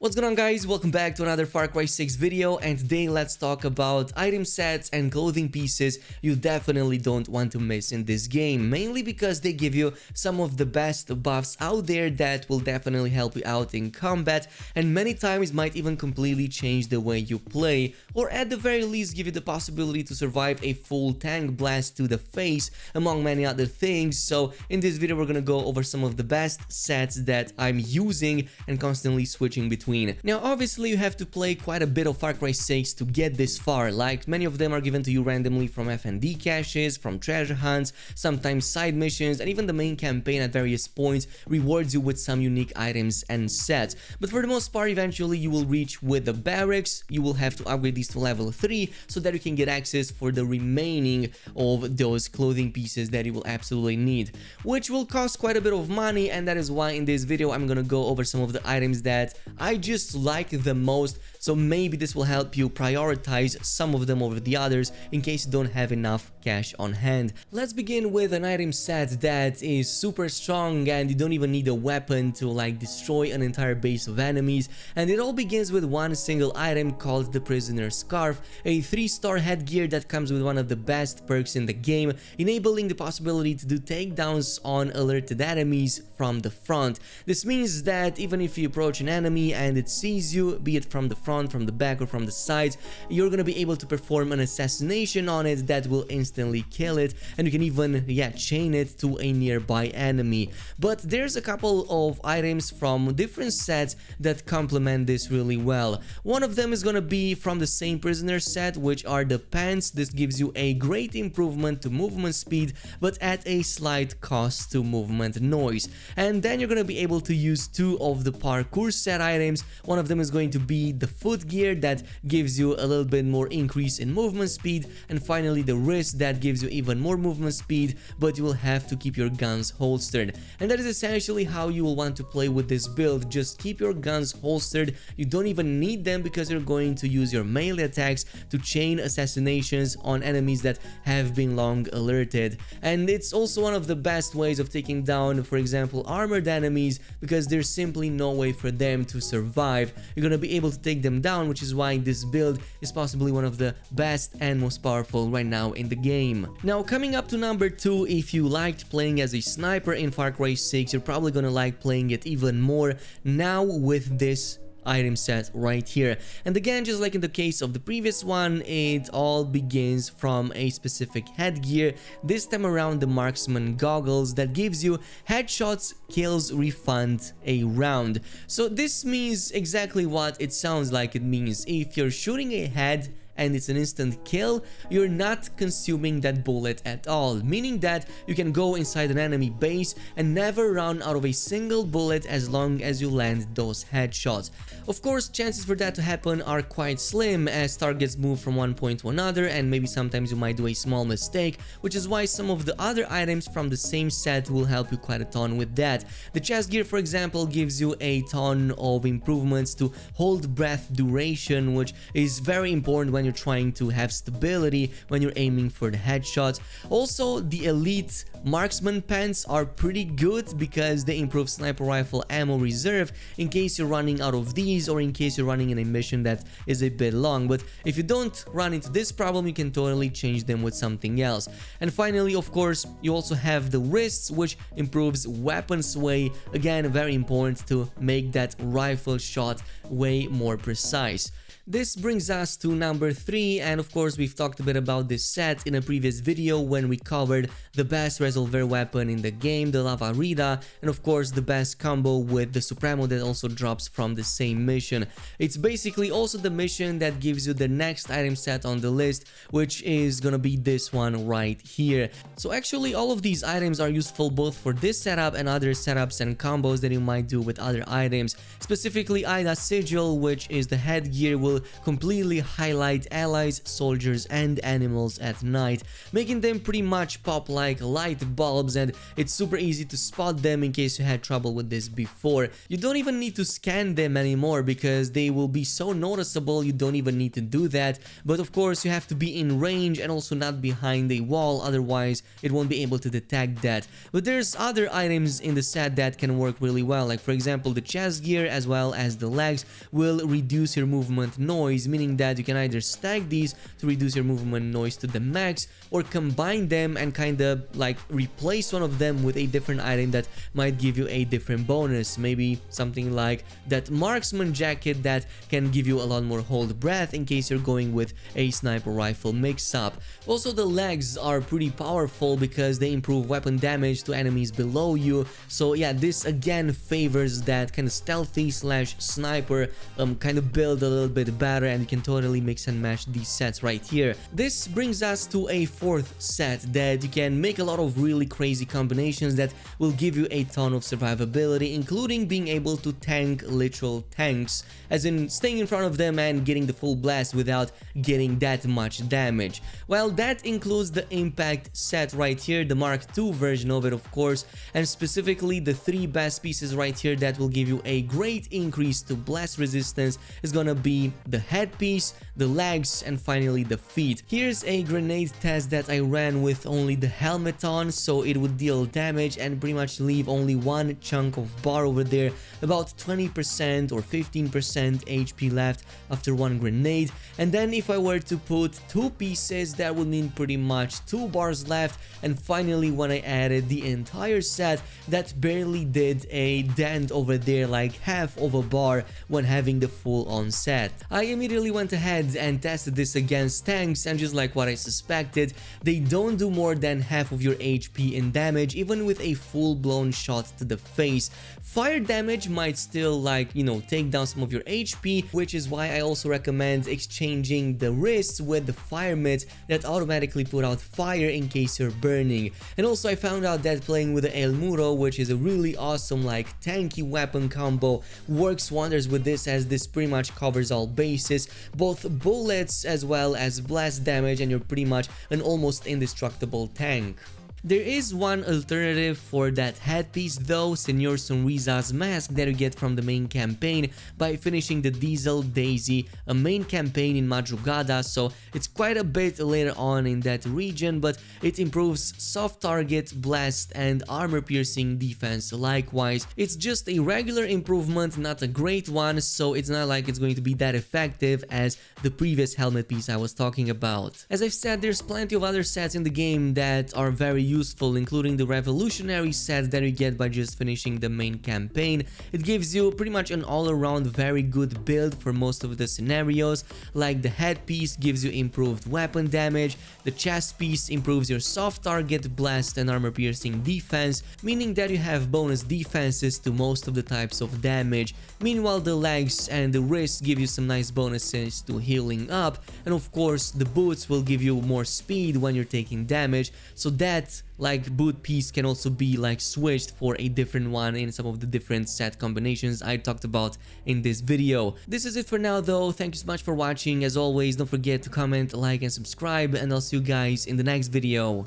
What's going on, guys? Welcome back to another Far Cry 6 video, and today let's talk about item sets and clothing pieces you definitely don't want to miss in this game, mainly because they give you some of the best buffs out there that will definitely help you out in combat, and many times might even completely change the way you play, or at the very least give you the possibility to survive a full tank blast to the face, among many other things. So in this video we're gonna go over some of the best sets that I'm using and constantly switching between. Now obviously you have to play quite a bit of Far Cry 6 to get this far, like many of them are given to you randomly from FND caches, from treasure hunts, sometimes side missions, and even the main campaign at various points rewards you with some unique items and sets. But for the most part, eventually you will reach with the barracks. You will have to upgrade these to level 3 so that you can get access for the remaining of those clothing pieces that you will absolutely need, which will cost quite a bit of money, and that is why in this video I'm gonna go over some of the items that I just like the most, so maybe this will help you prioritize some of them over the others in case you don't have enough cash on hand. Let's begin with an item set that is super strong and you don't even need a weapon to like destroy an entire base of enemies, and it all begins with one single item called the Prisoner's Scarf, a 3-star headgear that comes with one of the best perks in the game, enabling the possibility to do takedowns on alerted enemies from the front. This means that even if you approach an enemy and it sees you, be it from the front, from the back, or from the sides, you're gonna be able to perform an assassination on it that will instantly kill it, and you can even chain it to a nearby enemy. But there's a couple of items from different sets that complement this really well. One of them is gonna be from the same prisoner set, which are the pants. This gives you a great improvement to movement speed, but at a slight cost to movement noise. And then you're gonna be able to use two of the parkour set items. One of them is going to be the foot gear that gives you a little bit more increase in movement speed, and finally the wrist that gives you even more movement speed, but you will have to keep your guns holstered. And that is essentially how you will want to play with this build. Just keep your guns holstered. You don't even need them because you're going to use your melee attacks to chain assassinations on enemies that have been long alerted. And it's also one of the best ways of taking down, for example, armored enemies, because there's simply no way for them to survive. You're gonna be able to take them down, which is why this build is possibly one of the best and most powerful right now in the game. Now coming up to number 2, if you liked playing as a sniper in Far Cry 6, you're probably gonna like playing it even more now with this item set right here. And again, just like in the case of the previous one, it all begins from a specific headgear, this time around the marksman goggles that gives you headshots, kills, refund a round. So this means exactly what it sounds like it means. If you're shooting a head and it's an instant kill, you're not consuming that bullet at all, meaning that you can go inside an enemy base and never run out of a single bullet as long as you land those headshots. Of course, chances for that to happen are quite slim as targets move from one point to another, and maybe sometimes you might do a small mistake, which is why some of the other items from the same set will help you quite a ton with that. The chest gear, for example, gives you a ton of improvements to hold breath duration, which is very important when you're trying to have stability when you're aiming for the headshots. Also, the elite marksman pants are pretty good because they improve sniper rifle ammo reserve in case you're running out of these, or in case you're running in a mission that is a bit long. But if you don't run into this problem, you can totally change them with something else. And finally, of course, you also have the wrists, which improves weapon sway, again very important to make that rifle shot way more precise. This brings us to number 3, and of course we've talked a bit about this set in a previous video when we covered the best resolver weapon in the game, the Lava Rita, and of course the best combo with the Supremo that also drops from the same mission. It's basically also the mission that gives you the next item set on the list, which is gonna be this one right here. So actually all of these items are useful both for this setup and other setups and combos that you might do with other items. Specifically Ida Sigil, which is the headgear, will completely highlight fight allies, soldiers, and animals at night, making them pretty much pop like light bulbs, and it's super easy to spot them in case you had trouble with this before. You don't even need to scan them anymore because they will be so noticeable, you don't even need to do that. But of course, you have to be in range and also not behind a wall, otherwise it won't be able to detect that. But there's other items in the set that can work really well, like for example the chest gear as well as the legs will reduce your movement noise, meaning that you can either stack these to reduce your movement noise to the max or combine them and kind of like replace one of them with a different item that might give you a different bonus. Maybe something like that marksman jacket that can give you a lot more hold breath in case you're going with a sniper rifle mix-up. Also, the legs are pretty powerful because they improve weapon damage to enemies below you. So yeah, this again favors that kind of stealthy slash sniper kind of build a little bit better, and you can totally mix and match these sets right here. This brings us to a fourth set that you can make a lot of really crazy combinations that will give you a ton of survivability, including being able to tank literal tanks, as in staying in front of them and getting the full blast without getting that much damage. Well, that includes the impact set right here, the Mark II version of it of course, and specifically the three best pieces right here that will give you a great increase to blast resistance is gonna be the headpiece, the legs, and finally the feet. Here's a grenade test that I ran with only the helmet on, so it would deal damage and pretty much leave only one chunk of bar over there, about 20% or 15% HP left after one grenade. And then if I were to put two pieces, that would mean pretty much 2 bars left. And finally, when I added the entire set, that barely did a dent over there, like half of a bar when having the full on set. I immediately went ahead and tested this against tanks, and just like what I suspected, they don't do more than half of your HP in damage, even with a full-blown shot to the face. Fire damage might still, like, you know, take down some of your HP, which is why I also recommend exchanging the wrists with the fire mitts that automatically put out fire in case you're burning. And also I found out that playing with the El Muro, which is a really awesome like tanky weapon combo, works wonders with this, as this pretty much covers all bases, both bullets as well as blast damage, and you're pretty much an almost indestructible tank. There is one alternative for that headpiece though, Senor Sonrisa's mask that you get from the main campaign by finishing the Diesel Daisy, a main campaign in Madrugada, so it's quite a bit later on in that region, but it improves soft target, blast, and armor piercing defense. Likewise, it's just a regular improvement, not a great one, so it's not like it's going to be that effective as the previous helmet piece I was talking about. As I've said, there's plenty of other sets in the game that are very useful, including the revolutionary set that you get by just finishing the main campaign. It gives you pretty much an all-around very good build for most of the scenarios, like the headpiece gives you improved weapon damage, the chest piece improves your soft target, blast, and armor piercing defense, meaning that you have bonus defenses to most of the types of damage. Meanwhile, the legs and the wrists give you some nice bonuses to healing up, and of course the boots will give you more speed when you're taking damage, so that like boot piece can also be like switched for a different one in some of the different set combinations I talked about in this video. This is it for now though. Thank you so much for watching. As always, don't forget to comment, like, and subscribe, and I'll see you guys in the next video.